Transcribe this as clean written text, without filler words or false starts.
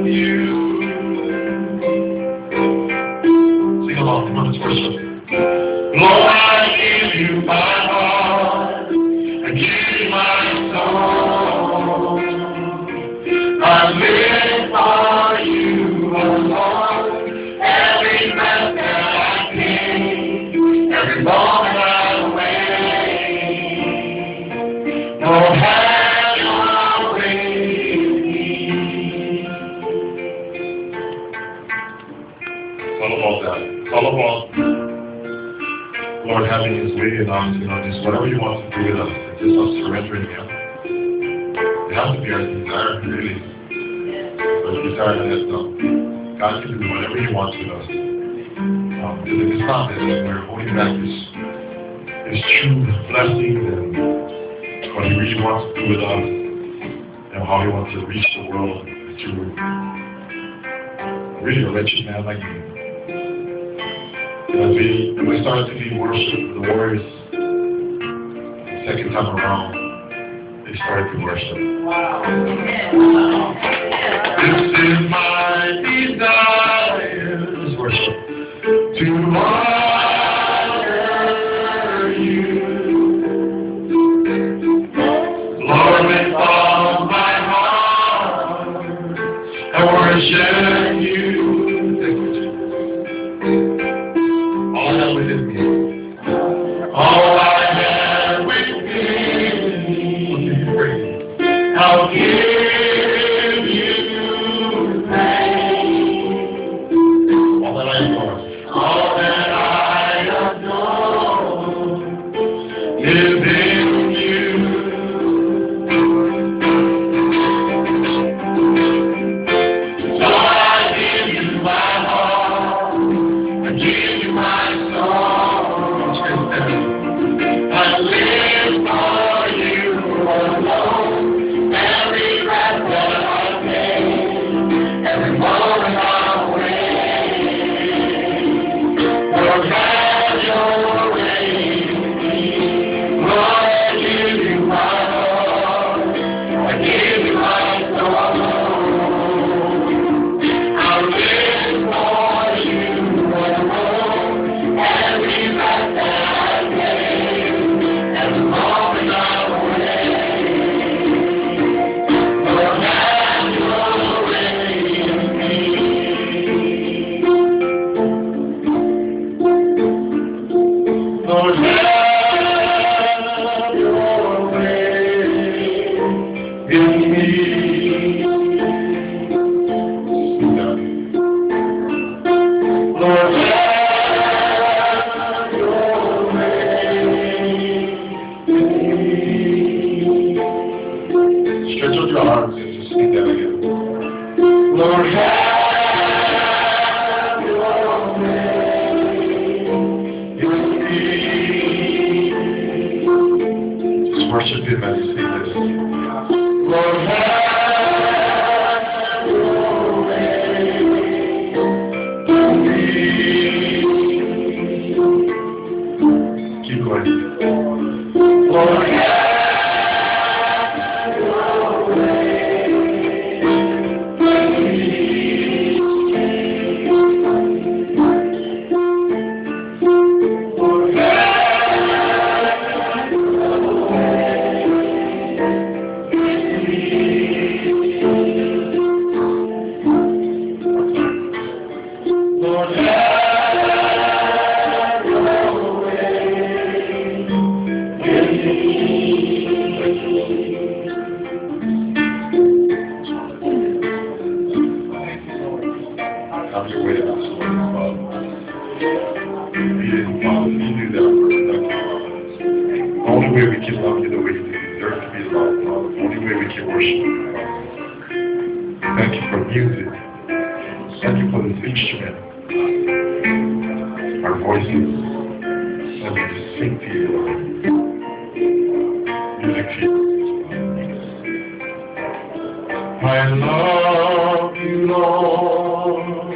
you. Sing along, come on, let's worship. Lord, I give you my heart, I give you my soul. I live for you alone, every breath that I take, every moment I'm away. Lord, have your way with me. It's all about that. It's all about Lord having His way in us, just whatever you want to do with us. It's just us surrendering Him. It has to be our desire, really. But the desire that God can do whatever He wants with us. Because if it's not that we're holding back His true blessings and what He really wants to do with us, and how He wants to reach the world through really a wretched man like me. As we started to lead worship, the Warriors, the second time around, they started to worship. Wow. This is my desire, let's worship, to honor you. Lord, with all my heart, I worship you. All I have within me. All I have within me. I'll give you praise. All that I adore. All that I adore is in you. So I give you my heart. I give you my soul. I live for you alone. Every breath that I take, every moment I'm away. Lord, have your way with me. Lord, I give you my heart. I give you my soul. I live for you alone. Every breath that I take, every moment I'm away. Lord, have your way with me. Lord, have your way with me. Lord, have your way with me. Stretch out your arms and just sing that again. Lord, have your way with me. Just worship Him as you sing this. Lord, have your way with me. Keep going. Lord, have your way with me. Lord, have your way with me. Lord, have your way with me. Have your way in us, Lord, Father. We didn't, Father. You do that for us. The only way we can love you the way you deserve to be loved, Father. The only way we can worship you, Father. Thank you for music. Thank you for this instrument. Our voices. Let me just sing to you, Lord. Music to you. I love you, Lord.